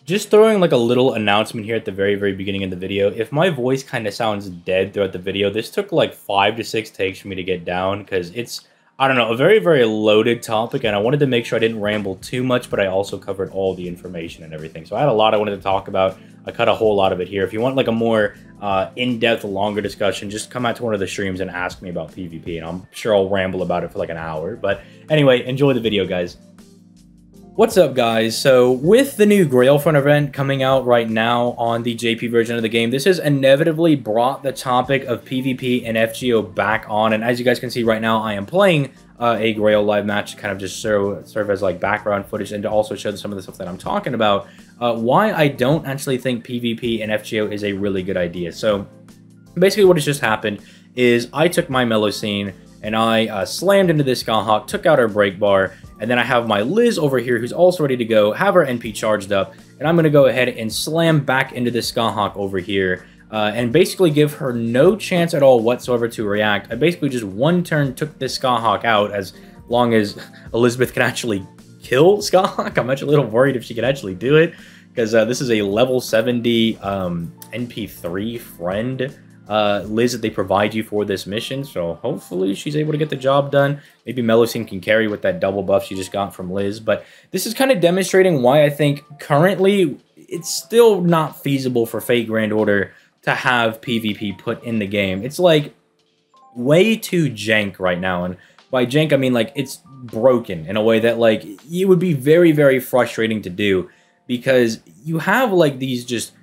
Just throwing like a little announcement here at the very beginning of the video. If my voice kind of sounds dead throughout the video, this took like 5 to 6 takes for me to get down because it's, I don't know, a very loaded topic, and I wanted to make sure I didn't ramble too much, but I also covered all the information and everything. So I had a lot I wanted to talk about. I cut a whole lot of it here. If you want like a more in-depth, longer discussion, just come out to one of the streams and ask me about PvP, and I'm sure I'll ramble about it for like an hour. But anyway, enjoy the video, guys. What's up, guys? So with the new Grailfront event coming out right now on the JP version of the game, this has inevitably brought the topic of PvP and FGO back on. And as you guys can see right now, I am playing a Grail live match to kind of just serve as like background footage and to also show some of the stuff that I'm talking about. Why I don't actually think PvP and FGO is a really good idea. So basically what has just happened is I took my Mellow Scene and I slammed into this Skyhawk, took out her break bar, and then I have my Liz over here who's also ready to go, have her NP charged up, and I'm going to go ahead and slam back into this Skyhawk over here and basically give her no chance at all whatsoever to react. I basically just one turn took this Skyhawk out as long as Elizabeth can actually kill Skyhawk. I'm actually a little worried if she can actually do it because this is a level 70 NP3 friend Liz that they provide you for this mission, so hopefully she's able to get the job done. Maybe Mellowsing can carry with that double buff she just got from Liz, but this is kind of demonstrating why I think currently it's still not feasible for Fate Grand Order to have PvP put in the game. It's like way too jank right now, and by jank I mean like it's broken in a way that like it would be very frustrating to do because you have like these just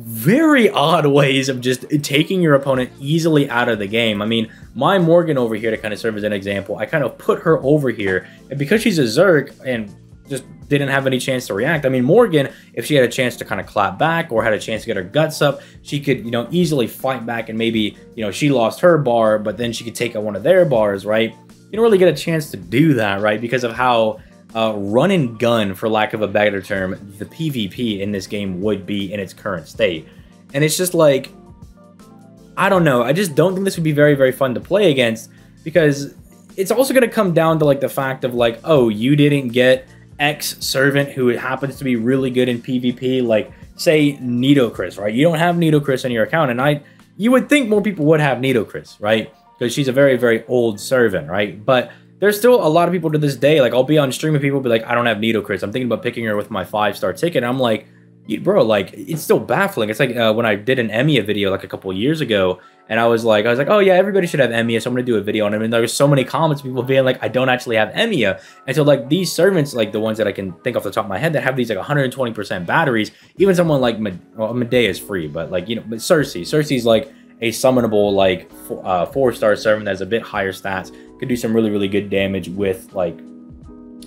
very odd ways of just taking your opponent easily out of the game. I mean, my Morgan over here, to kind of serve as an example, I kind of put her over here, and because she's a Zerg and just didn't have any chance to react, I mean, Morgan, if she had a chance to kind of clap back or had a chance to get her guts up, she could, you know, easily fight back, and maybe, you know, she lost her bar, but then she could take out one of their bars, right? You don't really get a chance to do that, right? Because of how run and gun, for lack of a better term, the PvP in this game would be in its current state. And it's just like, I don't know, I just don't think this would be very fun to play against, because it's also going to come down to like the fact of like, oh, you didn't get X servant who happens to be really good in PvP, like say Nitocris, right? You don't have Nitocris on your account, and you would think more people would have Nitocris, right? Because she's a very old servant, right? But there's still a lot of people to this day, like I'll be on stream and people will be like, I don't have Nitocris, I'm thinking about picking her with my 5-star ticket. And I'm like, bro, like it's still baffling. It's like when I did an Emia video like a couple years ago, and I was like, oh yeah, everybody should have Emia, so I'm gonna do a video on him. And there was so many comments, people being like, I don't actually have Emia. And so like these servants, like the ones that I can think off the top of my head that have these like 120% batteries, even someone like Medea is free, but like, you know, but Cersei's like a summonable like 4-star servant that's a bit higher stats, could do some really good damage with like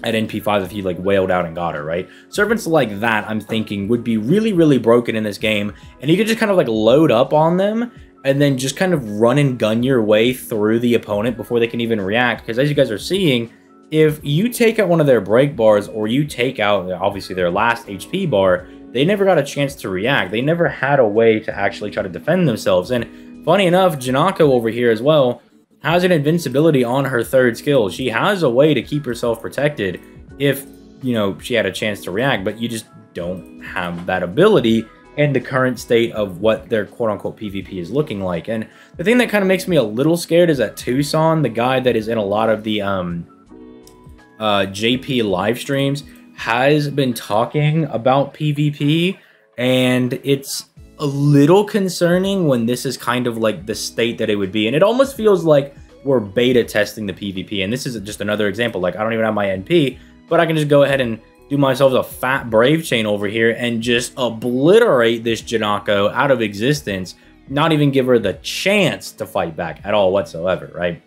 at NP5 if he like wailed out and got her, right? Servants like that, I'm thinking, would be really broken in this game, and you could just kind of like load up on them and then just kind of run and gun your way through the opponent before they can even react. Because as you guys are seeing, if you take out one of their break bars or you take out obviously their last HP bar, they never got a chance to react. They never had a way to actually try to defend themselves. And funny enough, Janako over here as well has an invincibility on her 3rd skill. She has a way to keep herself protected if, you know, she had a chance to react, but you just don't have that ability in the current state of what their quote-unquote PvP is looking like. And the thing that kind of makes me a little scared is that Tucson, the guy that is in a lot of the JP live streams, has been talking about PvP, and it's a little concerning when this is kind of like the state that it would be. And it almost feels like we're beta testing the PvP. And this is just another example. Like, I don't even have my NP, but I can just go ahead and do myself a fat Brave Chain over here and just obliterate this Janako out of existence, not even give her the chance to fight back at all whatsoever, right?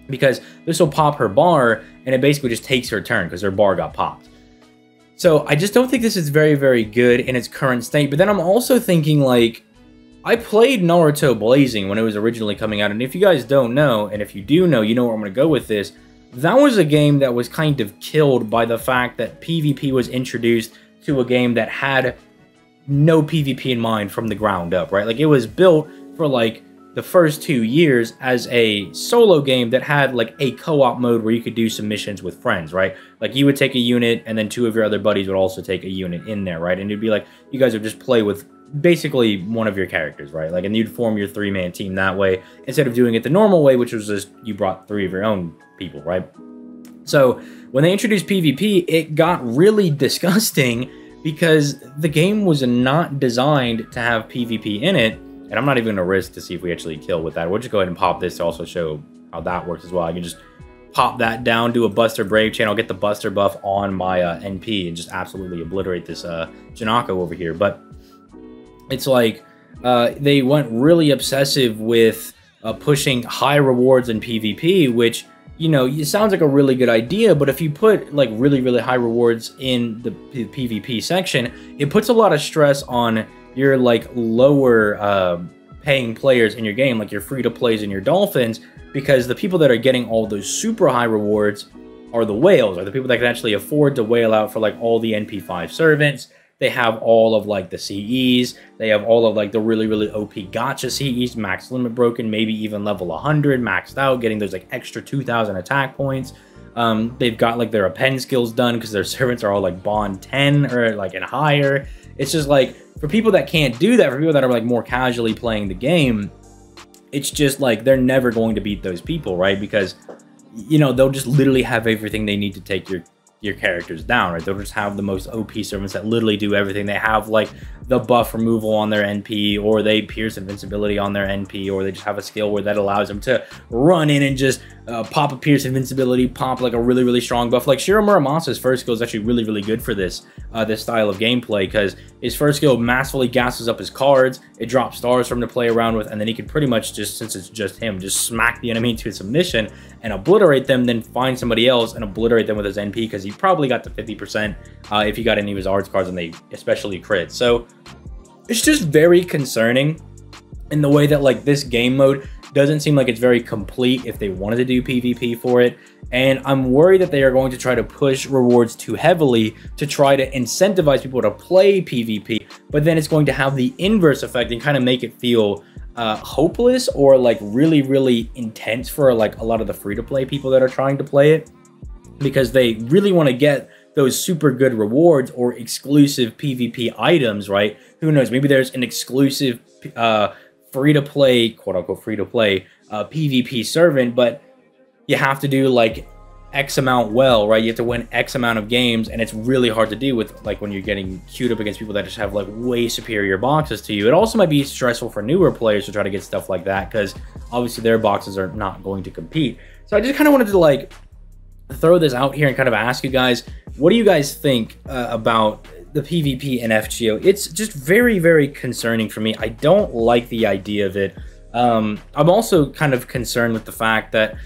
Because this will pop her bar, and it basically just takes her turn because her bar got popped. So I just don't think this is very good in its current state. But then I'm also thinking, like, I played Naruto Blazing when it was originally coming out, and if you guys don't know, and if you do know, you know where I'm going to go with this. That was a game that was kind of killed by the fact that PvP was introduced to a game that had no PvP in mind from the ground up, right? Like, it was built for, like, the first 2 years as a solo game that had like a co-op mode where you could do some missions with friends, right? Like you would take a unit and then 2 of your other buddies would also take a unit in there, right? And it'd be like you guys would just play with basically one of your characters, right? Like, and you'd form your 3-man team that way instead of doing it the normal way, which was just you brought 3 of your own people, right? So when they introduced PvP, it got really disgusting because the game was not designed to have PvP in it. And I'm not even going to risk to see if we actually kill with that. We'll just go ahead and pop this to also show how that works as well. I can just pop that down, do a Buster Brave chain. I'll get the Buster buff on my NP and just absolutely obliterate this Janako over here. But it's like they went really obsessive with pushing high rewards in PvP, which, you know, it sounds like a really good idea, but if you put like really, really high rewards in the PvP section, it puts a lot of stress on your like lower paying players in your game, like your free-to-plays and your dolphins, because the people that are getting all those super high rewards are the whales, are the people that can actually afford to whale out for like all the NP5 servants. They have all of like the CEs, they have all of like the really, really OP gacha CEs, max limit broken, maybe even level 100 maxed out, getting those like extra 2,000 attack points. They've got like their append skills done because their servants are all like bond 10 or like and higher. It's just like, for people that can't do that, for people that are like more casually playing the game, it's just like they're never going to beat those people, right? Because, you know, they'll just literally have everything they need to take your characters down, right? They'll just have the most OP servants that literally do everything. They have like the buff removal on their NP, or they pierce invincibility on their NP, or they just have a skill where that allows them to run in and just pop a pierce invincibility, pop like a really, really strong buff. Like Shiro Muramasa's first skill is actually really, really good for this this style of gameplay, because his first skill massively gasses up his cards, it drops stars for him to play around with, and then he can pretty much just, since it's just him, just smack the enemy into submission and obliterate them, then find somebody else and obliterate them with his NP, because he probably got to 50% if he got any of his arts cards and they especially crit. So it's just very concerning in the way that like this game mode doesn't seem like it's very complete if they wanted to do PvP for it. And I'm worried that they are going to try to push rewards too heavily to try to incentivize people to play PvP, but then it's going to have the inverse effect and kind of make it feel hopeless or like really, really intense for like a lot of the free-to-play people that are trying to play it, because they really want to get those super good rewards or exclusive PvP items, right? Who knows? Maybe there's an exclusive free-to-play, quote-unquote free-to-play PvP servant, but you have to do like X amount well, right? You have to win X amount of games, and it's really hard to do with like when you're getting queued up against people that just have like way superior boxes to you. It also might be stressful for newer players to try to get stuff like that, because obviously their boxes are not going to compete. So I just kind of wanted to like throw this out here and kind of ask you guys, what do you guys think about the PvP in FGO? It's just very, very concerning for me. I don't like the idea of it. I'm also kind of concerned with the fact that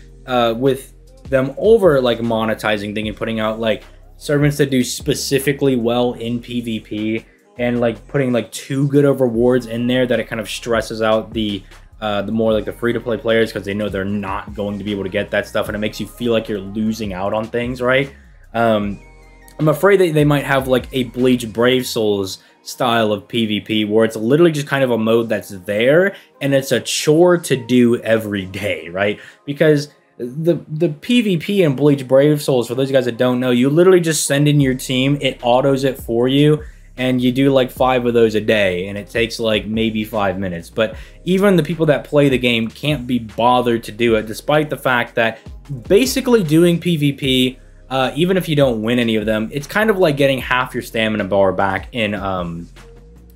with them over like monetizing thing and putting out like servants that do specifically well in PvP, and like putting like too good of rewards in there, that it kind of stresses out the more like the free-to-play players, because they know they're not going to be able to get that stuff, and it makes you feel like you're losing out on things, right? I'm afraid that they might have like a Bleach Brave Souls style of PvP, where it's literally just kind of a mode that's there, and it's a chore to do every day, right? Because the PvP in Bleach Brave Souls, for those guys that don't know, you literally just send in your team, it autos it for you, and you do like 5 of those a day, and it takes like maybe 5 minutes. But even the people that play the game can't be bothered to do it, despite the fact that basically doing PvP, even if you don't win any of them, it's kind of like getting half your stamina bar back in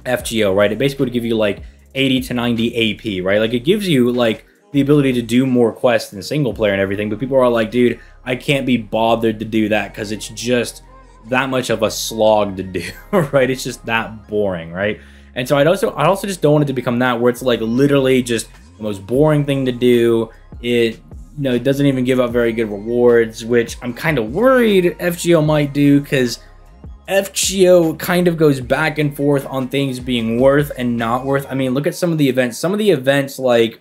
FGO, right? It basically would give you like 80 to 90 AP, right? Like it gives you like the ability to do more quests in single player and everything, but people are like, dude, I can't be bothered to do that because it's just that much of a slog to do, right? It's just that boring, right? And so I also just don't want it to become that, where it's like literally just the most boring thing to do. It, you know, it doesn't even give out very good rewards, which I'm kind of worried FGO might do, because FGO kind of goes back and forth on things being worth and not worth. I mean, look at some of the events. Some of the events, like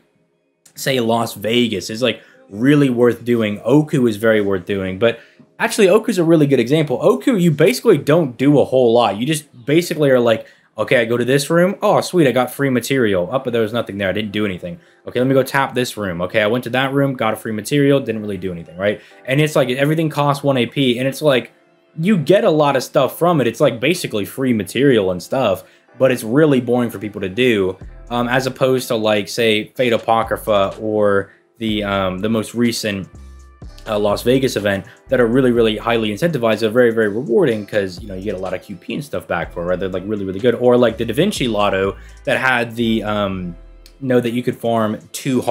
say Las Vegas, is like really worth doing. Oku is very worth doing, but actually Oku's a really good example. Oku, you basically don't do a whole lot. You just basically are like Okay, I go to this room. Oh, sweet, I got free material. Oh, but there was nothing there. I didn't do anything. Okay, let me go tap this room. Okay, I went to that room, got a free material, didn't really do anything, right? And it's like everything costs 1 AP, and it's like you get a lot of stuff from it. It's like basically free material and stuff, but it's really boring for people to do, as opposed to like, say, Fate Apocrypha or the most recent Las Vegas event that are really, really highly incentivized. They're very, very rewarding because, you know, you get a lot of QP and stuff back for it, right? They're like really, really good. Or like the Da Vinci Lotto that had the, know that you could farm 2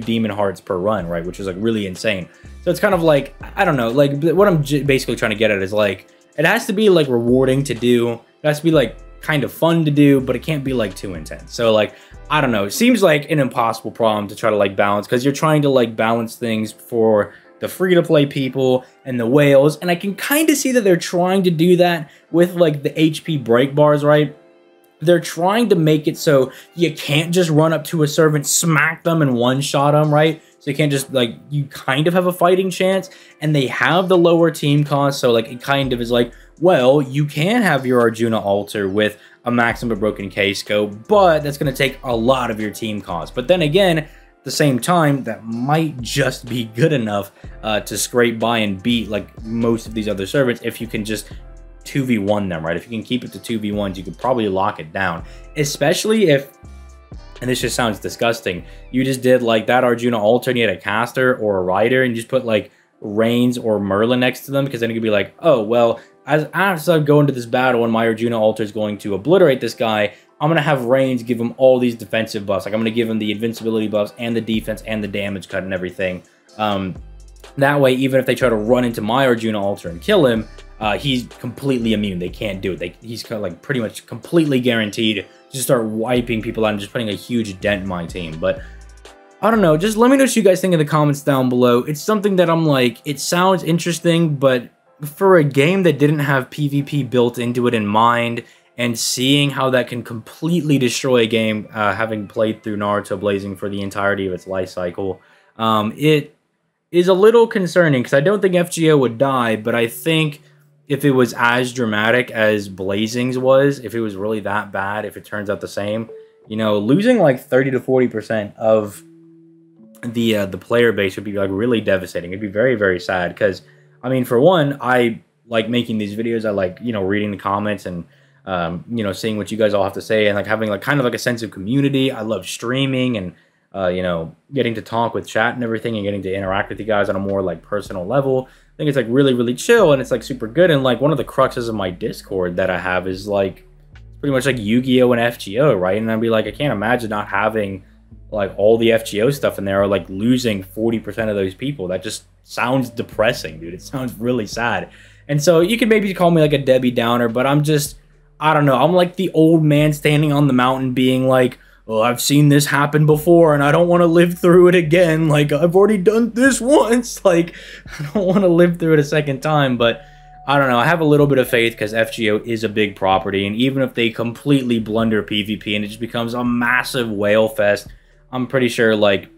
demon hearts per run, right? Which is like really insane. So it's kind of like, I don't know, like what I'm basically trying to get at is like, it has to be like rewarding to do. It has to be like kind of fun to do, but it can't be like too intense. So like, I don't know, it seems like an impossible problem to try to like balance, because you're trying to like balance things for the free-to-play people and the whales, and I can kind of see that they're trying to do that with like the HP break bars, right? They're trying to make it so you can't just run up to a servant, smack them, and one-shot them, right? So you can't just, like, you kind of have a fighting chance, and they have the lower team cost, so like it kind of is like, well, you can have your Arjuna altar with a maximum broken K scope, but that's going to take a lot of your team cost. But then again, the same time, that might just be good enough to scrape by and beat like most of these other servants if you can just 2v1 them, right? If you can keep it to 2v1s, you could probably lock it down. Especially if, and this just sounds disgusting, you just did like that Arjuna altar and you had a caster or a rider and you just put like Reigns or Merlin next to them, because then you could be like, oh, well, as I go into this battle and my Arjuna altar is going to obliterate this guy, I'm going to have Reigns give him all these defensive buffs. Like, I'm going to give him the invincibility buffs and the defense and the damage cut and everything. That way, even if they try to run into my Arjuna altar and kill him, he's completely immune. They can't do it. He's kind of like pretty much completely guaranteed to start wiping people out and just putting a huge dent in my team. But I don't know. Just let me know what you guys think in the comments down below. It's something that I'm like, it sounds interesting, but for a game that didn't have PvP built into it in mind, and seeing how that can completely destroy a game, having played through Naruto Blazing for the entirety of its life cycle, it is a little concerning, because I don't think FGO would die, but I think if it was as dramatic as Blazing's was, if it was really that bad, if it turns out the same, you know, losing like 30 to 40% of the player base would be like really devastating. It'd be very, very sad, because, I mean, for one, I like making these videos. I like, you know, reading the comments and you know, seeing what you guys all have to say, and like having like kind of like a sense of community. I love streaming and you know, getting to talk with chat and everything, and getting to interact with you guys on a more like personal level. I think it's like really, really chill, and it's like super good. And like one of the cruxes of my Discord that I have is like pretty much like Yu-Gi-Oh and FGO, right? And I'd be like, I can't imagine not having like all the FGO stuff in there, or like losing 40% of those people. That just sounds depressing, dude. It sounds really sad. And so you can maybe call me like a Debbie Downer, but I'm just, I don't know. I'm like the old man standing on the mountain being like, oh, I've seen this happen before and I don't want to live through it again. Like, I've already done this once. Like, I don't want to live through it a second time. But I don't know. I have a little bit of faith because FGO is a big property. And even if they completely blunder PvP and it just becomes a massive whale fest, I'm pretty sure, like,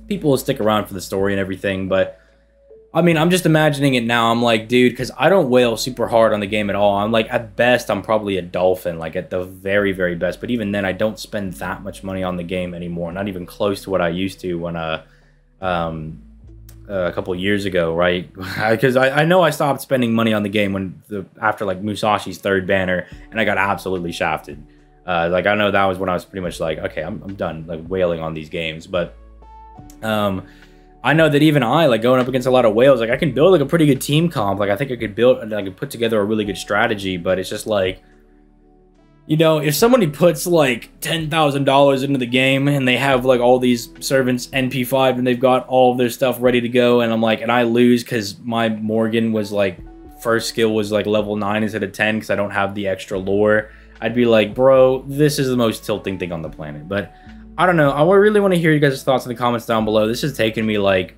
people will stick around for the story and everything. But I mean, I'm just imagining it now. I'm like, dude, because I don't whale super hard on the game at all. I'm like, at best, I'm probably a dolphin, like at the very, very best. But even then, I don't spend that much money on the game anymore. Not even close to what I used to when a couple years ago, right? Because I know I stopped spending money on the game when after like Musashi's 3rd banner, and I got absolutely shafted. Like, I know that was when I was pretty much like, okay, I'm done like whaling on these games. But I know that even I, like, going up against a lot of whales, like, I can build, like, a pretty good team comp. Like, I think I could put together a really good strategy, but it's just, like, you know, if somebody puts, like, $10,000 into the game and they have, like, all these servants NP5 and they've got all of their stuff ready to go, and I'm, like, and I lose because my Morgan was, like, first skill was, like, level 9 instead of 10 because I don't have the extra lore, I'd be like, bro, this is the most tilting thing on the planet. But I don't know. I really want to hear you guys' thoughts in the comments down below. This has taken me like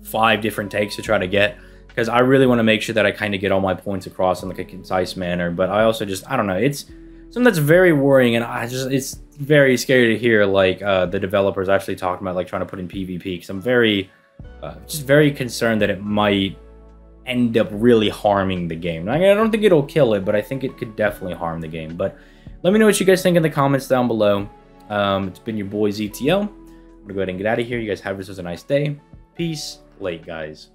5 different takes to try to get, because I really want to make sure that I kind of get all my points across in like a concise manner. But I also just, I don't know. It's something that's very worrying, and it's very scary to hear like the developers actually talking about like trying to put in PvP, because I'm very, just very concerned that it might end up really harming the game. I don't think it'll kill it, but I think it could definitely harm the game. But Let me know what you guys think in the comments down below. It's been your boy ZTL. I'm going to go ahead and get out of here. You guys have yourselves a nice day. Peace. Late, guys.